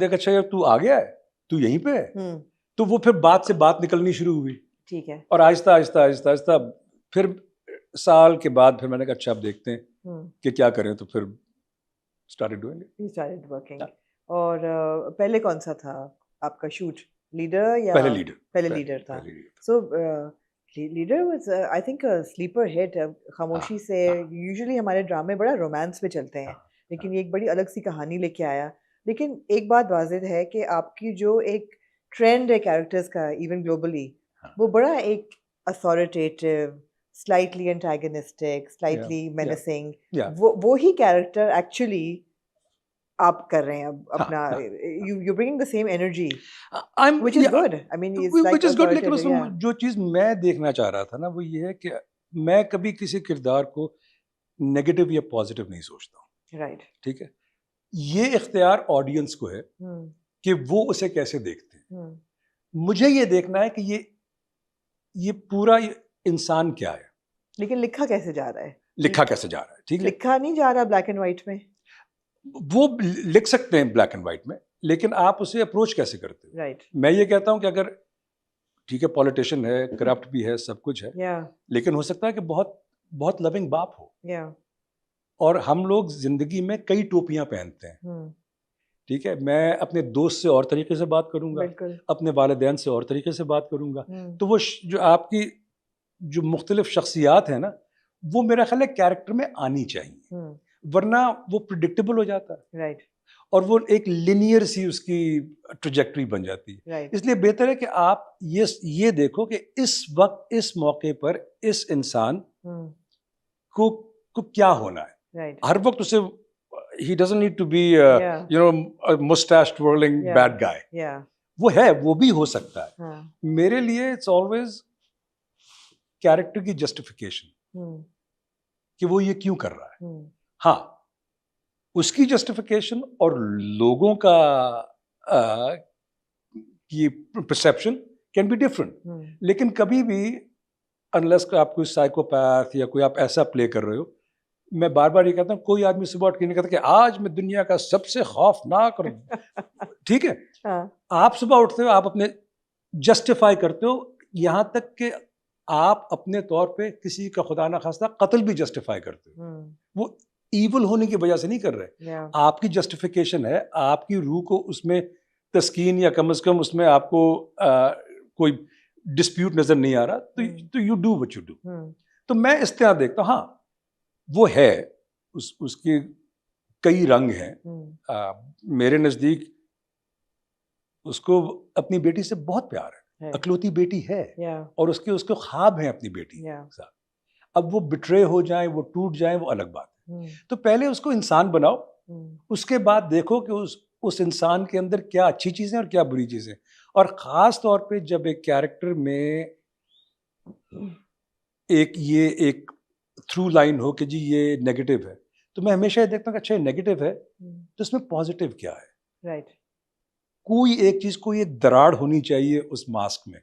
देख अच्छा यार तू आ गया है, तू यहीं पे है। तो वो फिर बात से बात निकलनी शुरू हुई। ठीक है। और आहिस्ता आहिस्ता आहिस्ता आहिस्ता फिर साल के बाद फिर मैंने कहा अच्छा अब देखते हैं कि क्या करें, तो फिर started doing it. You started working. और पहले कौन सा था आपका शूट, लीडर या पहले लीडर। पहले लीडर था? पहले leader. So leader was I think sleeper hit. खामोशी से यूजुअली हमारे ड्रामे बड़ा रोमांस पे चलते हैं, लेकिन ये एक बड़ी अलग सी कहानी लेके आया। लेकिन एक बात वाज़ेह है कि आपकी जो एक ट्रेंड है कैरेक्टर्स का इवन ग्लोबली, वो बड़ा एक अथॉरिटेटिव, स्लाइटली एंटागनिस्टिक, स्लाइटली मेनेसिंग, वो ही कैरेक्टर एक्चुअली आप कर रहे हैं अब अपना। you bringing the same energy, which is good. I mean, it's like which is good, लेकिन authoritative, उसमें जो चीज मैं देखना चाह रहा था ना वो ये है कि मैं कभी किसी किरदार को नेगेटिव या पॉजिटिव नहीं सोचता हूँ। राइट। ठीक है, ये इख्तियार ऑडियंस को है कि वो उसे कैसे देखते हैं। मुझे ये देखना है कि ये पूरा इंसान क्या है, लेकिन लिखा कैसे जा रहा है, लिखा कैसे जा रहा है। ठीक है, लिखा नहीं जा रहा ब्लैक एंड व्हाइट में। वो लिख सकते हैं ब्लैक एंड व्हाइट में, लेकिन आप उसे अप्रोच कैसे करते हो। राइट। मैं ये कहता हूं कि अगर ठीक है पॉलिटिशियन है, करप्ट भी है, सब कुछ है, लेकिन हो सकता है कि बहुत बहुत लविंग बाप हो। और हम लोग जिंदगी में कई टोपियां पहनते हैं। ठीक है, मैं अपने दोस्त से और तरीके से बात करूंगा, अपने वालिदैन से और तरीके से बात करूंगा। तो वो जो आपकी जो मुख्तलिफ शख्सियात है ना, वो मेरा ख्याल है कैरेक्टर में आनी चाहिए, वरना वो प्रिडिक्टेबल हो जाता है। राइट। और वो एक लिनियर सी उसकी ट्रजेक्टरी बन जाती है। Right. इसलिए बेहतर है कि आप ये देखो कि इस वक्त इस मौके पर इस इंसान को क्या होना है। Right. हर वक्त उसे he doesn't need to be a mustache twirling bad guy. वो है, वो भी हो सकता है। मेरे लिए इट्स ऑलवेज कैरेक्टर की जस्टिफिकेशन कि वो ये क्यों कर रहा है। हाँ, उसकी जस्टिफिकेशन और लोगों का ये परसेप्शन कैन बी डिफरेंट। लेकिन कभी भी अनलेस आप कोई साइकोपैथ या कोई आप ऐसा प्ले कर रहे हो, मैं बार बार ये कहता हूँ कोई आदमी सुबह उठ के नहीं कहता कि आज मैं दुनिया का सबसे खौफनाक ठीक है। आप सुबह उठते हो, आप अपने जस्टिफाई करते हो, यहां तक कि आप अपने तौर पे किसी का खुदा ना खास्ता कत्ल भी जस्टिफाई करते हो। वो ईवल होने की वजह से नहीं कर रहे। आपकी जस्टिफिकेशन है, आपकी रूह को उसमें तस्कीन या कम से कम उसमें आपको कोई डिस्प्यूट नजर नहीं आ रहा, तो you do what you do. तो मैं इस तरह देखता हूँ। हाँ, वो है, उसके कई रंग हैं। मेरे नजदीक उसको अपनी बेटी से बहुत प्यार है, अकलौती बेटी है, और उसके ख्वाब हैं अपनी बेटी के साथ। अब वो बिट्रे हो जाए, वो टूट जाए, वो अलग बात है। तो पहले उसको इंसान बनाओ, उसके बाद देखो कि उस इंसान के अंदर क्या अच्छी चीजें और क्या बुरी चीजें। और खास तौर पे जब एक कैरेक्टर में एक थ्रू लाइन हो कि जी ये नेगेटिव है, तो मैं हमेशा ये देखता हूँ कि अच्छा ये नेगेटिव है, तो इसमें पॉजिटिव क्या है। राइट। कोई एक चीज, कोई एक दरार होनी चाहिए उस मास्क में,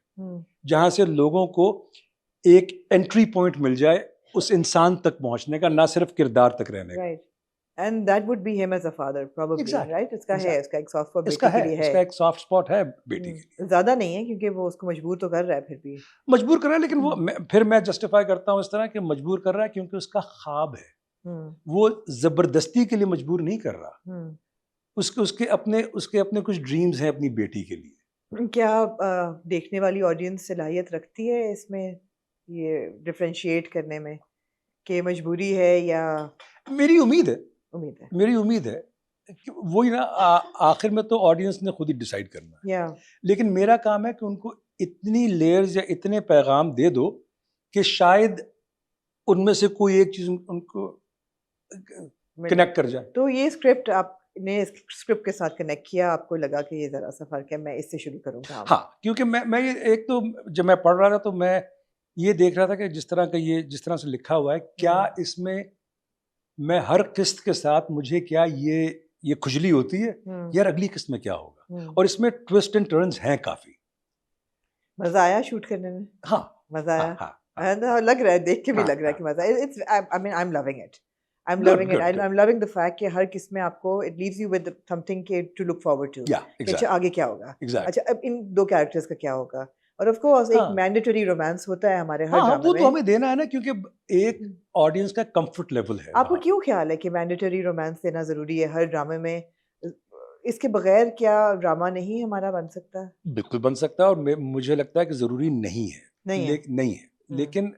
जहां से लोगों को एक एंट्री पॉइंट मिल जाए उस इंसान तक पहुंचने का, ना सिर्फ किरदार तक रहने का। Right. And that would be him as a father, probably, right? इसका है, इसका एक सॉफ्ट स्पॉट बेटी के लिए है, इसका एक सॉफ्ट स्पॉट है बेटी के लिए। ज्यादा नहीं है क्योंकि वो उसको मजबूर तो कर रहा है, फिर भी मजबूर कर रहा है, लेकिन वो फिर मैं जस्टिफाई करता हूँ इस तरह कि मजबूर कर रहा है क्योंकि उसका ख्वाब है। वो जबरदस्ती के लिए मजबूर नहीं कर रहा। उसके अपने कुछ ड्रीम्स हैं अपनी बेटी के लिए। क्या देखने वाली ऑडियंस सलाहियत रखती है इसमें ये डिफरेंशिएट करने में कि मजबूरी है या? मेरी उम्मीद है मेरी उम्मीद है कि वही ना, आखिर में तो ऑडियंस ने खुद ही डिसाइड करना है। लेकिन मेरा काम है कि उनको इतनी लेयर्स या इतने पैगाम दे दो कि शायद उनमें से कोई एक चीज उनको कनेक्ट कर जाए। तो ये स्क्रिप्ट आपने स्क्रिप्ट के साथ कनेक्ट किया, आपको लगा कि ये जरा सा फर्क है, मैं इससे शुरू करूंगा। हाँ, क्योंकि मैं ये एक तो जब मैं पढ़ रहा था तो मैं ये देख रहा था कि जिस तरह से लिखा हुआ है, क्या इसमें मैं हर किस्त के साथ मुझे क्या ये खुजली होती है, यार अगली किस्त में क्या होगा। और इसमें ट्विस्ट एंड टर्न्स हैं काफी। मजा आया शूट करने में? हाँ, मजा आया। लग रहा है, देख के भी लग रहा है कि मजा। It's I mean I am loving it. I'm Good, loving it. good, good. I'm loving the fact कि हर किस में आपको it leaves you with something to look forward to. Yeah, कि अच्छा exactly, आगे क्या होगा? exactly. अच्छा अब इन दो कैरेक्टर्स का क्या होगा? और ऑफ कोर्स एक हाँ मैंडेटरी रोमांस होता है हमारे हर हाँ ड्रामे वो तो में। हमें देना है ना, क्योंकि एक ऑडियंस का कंफर्ट लेवल है आपको वहाँ। क्यों ख्याल है कि मैंडेटरी रोमांस देना जरूरी है हर ड्रामे में? इसके बगैर क्या ड्रामा नहीं हमारा बन सकता? बिल्कुल बन सकता है, और मुझे लगता है कि ज़रूरी नहीं है। नहीं है। नहीं है, लेकिन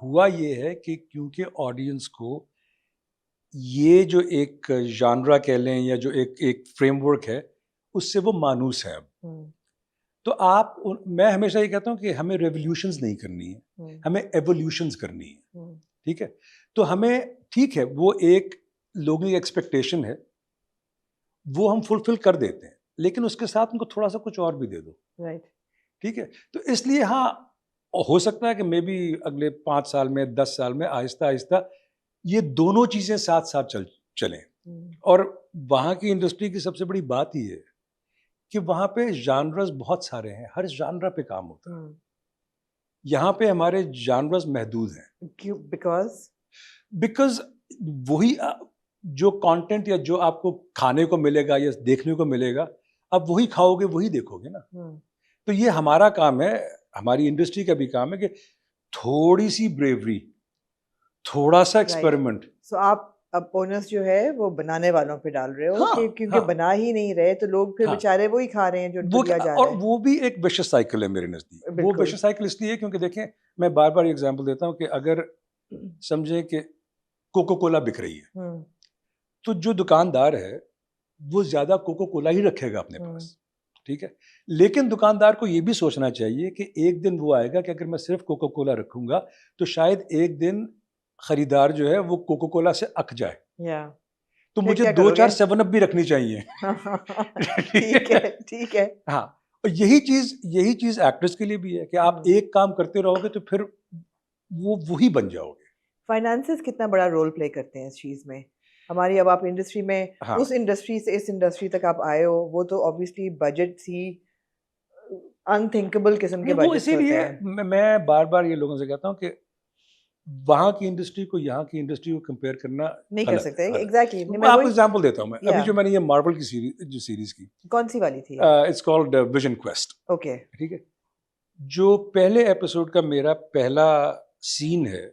हुआ ये है कि क्योंकि ऑडियंस को ये जो एक जानरा कह लें या जो एक फ्रेमवर्क है, उससे वो मानूस है अब। तो मैं हमेशा ये कहता हूँ कि हमें रेवोल्यूशंस नहीं करनी है, हमें एवोल्यूशंस करनी है। ठीक है, तो हमें ठीक है, वो एक लोगों की एक्सपेक्टेशन है, वो हम फुलफिल कर देते हैं, लेकिन उसके साथ उनको थोड़ा सा कुछ और भी दे दो। राइट। ठीक है, तो इसलिए हाँ, हो सकता है कि मे बी अगले 5 साल में 10 साल में आहिस्ता आहिस्ता ये दोनों चीज़ें साथ साथ चलें। और वहाँ की इंडस्ट्री की सबसे बड़ी बात ही है कि वहाँ पे जानरस बहुत सारे हैं, हर जानरा पे काम होता है। यहाँ पे हमारे जानरस महदूद हैं। क्यों? बिकॉज वही जो कंटेंट या जो आपको खाने को मिलेगा या देखने को मिलेगा, अब वही खाओगे, वही देखोगे ना। तो ये हमारा काम है, हमारी इंडस्ट्री का भी काम है कि थोड़ी सी ब्रेवरी, थोड़ा सा एक्सपेरिमेंट। सो आप अब ओनस जो है वो बनाने वालों पे डाल रहे हो हाँ, कि क्योंकि बना ही नहीं रहे तो लोग फिर बेचारे वही खा रहे हैं जो उनको दिया जा रहा और है। वो भी एक विशेष साइकिल है मेरे नज़दीक। वो विशेष साइकिल इसलिए है क्योंकि देखें, मैं बार बार एग्जांपल देता हूँ कि अगर समझें कि कोको कोला बिक रही है, तो जो दुकानदार है वो ज़्यादा कोको कोला ही रखेगा अपने पास। ठीक है, लेकिन दुकानदार को ये भी सोचना चाहिए कि एक दिन वो आएगा कि अगर मैं सिर्फ कोको कोला रखूंगा तो शायद एक दिन खरीदार जो है वो कोको कोला से अक जाए, तो मुझे 2-4 7 अप भी रखनी चाहिए। ठीक है। हाँ, और यही चीज एक्टर्स के लिए भी है कि आप एक काम करते रहोगे तो फिर वो वही बन जाओगे। फाइनेंसेस कितना बड़ा रोल प्ले करते हैं इस चीज में हमारी? अब आप इंडस्ट्री में उस इंडस्ट्री से इस इंडस्ट्री तक आप आए हो, वो तो ऑब्वियसली बजट ही अनथिंकेबल किस्म के बजट इसीलिए मैं बार बार ये लोगों से कहता हूँ कि वहाँ की इंडस्ट्री को यहाँ की इंडस्ट्री को कंपेयर करना नहीं कर सकते। एग्जैक्टली। मैं आपको एग्जांपल देता हूँ। मैं अभी जो मैंने ये मार्वल की सीरीज की, कौन सी वाली थी? It's called vision quest. Okay, ठीक है, जो पहले एपिसोड का मेरा पहला सीन है,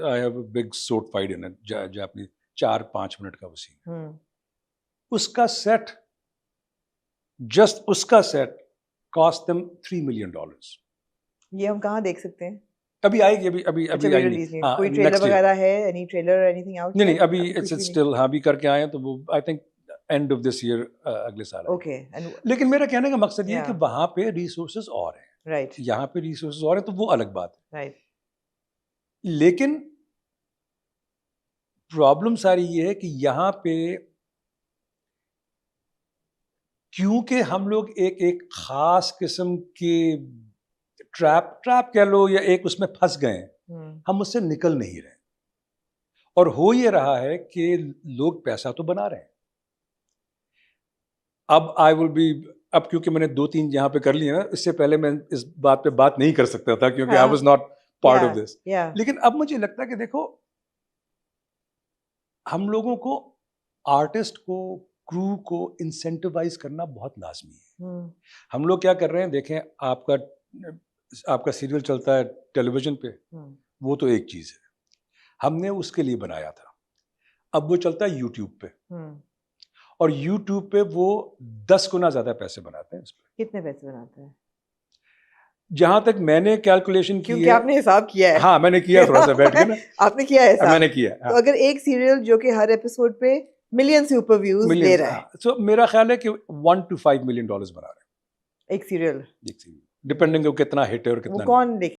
I have a big sword fight in it, जापानी 4-5 मिनट का वो सीन, उसका सेट, जस्ट उसका सेट कॉस्ट देम $3 million। ये हम कहाँ देख सकते हैं? अभी आएगी, अभी आई नहीं। हाँ, कोई ट्रेलर वगैरह है? Any trailer, anything out? नहीं, अभी इट्स स्टिल, हाँ, अभी करके आए हैं, तो वो I think end of this year, अगले साल। ओके। लेकिन मेरा कहने का मकसद ये है कि वहाँ पे रिसोर्सेज और हैं, राइट, यहाँ पे रिसोर्सेज और हैं, तो वो अलग बात है। राइट। लेकिन प्रॉब्लम सारी ये है कि यहाँ पे क्योंकि हम लोग एक खास किस्म के ट्रैप कह लो या एक उसमें फंस गए हैं, हम उससे निकल नहीं रहे। और हो ये रहा है कि लोग पैसा तो बना रहे हैं। अब क्योंकि मैंने 2-3 यहाँ पे कर लिए ना, इससे पहले मैं इस बात पे बात नहीं कर सकता था क्योंकि I was not part of this. लेकिन अब मुझे लगता है कि देखो, हम लोगों को, आर्टिस्ट को, क्रू को इंसेंटिवाइज करना बहुत लाजमी है। हम लोग क्या कर रहे हैं, देखें, आपका सीरियल चलता है टेलीविजन पे, वो तो एक चीज है, हमने उसके लिए बनाया था। अब वो चलता है यूट्यूब पे, और यूट्यूब पे वो 10 गुना ज्यादा पैसे बनाते हैं। इस पे कितने पैसे बनाते हैं? जहां तक मैंने कैलकुलेशन की है, आपने हिसाब किया है? हाँ, मैंने किया थोड़ा सा बैठ के ना। आपने किया है हिसाब? मैंने किया। तो अगर एक सीरियल जो कि हर एपिसोड पे मिलियन सुपर व्यूज ले रहा है, तो मेरा ख्याल है कि $1 to $5 million बना रहे हैं एक सीरियल, डिपेंडिंग कितना हिट है और कितना। वो कौन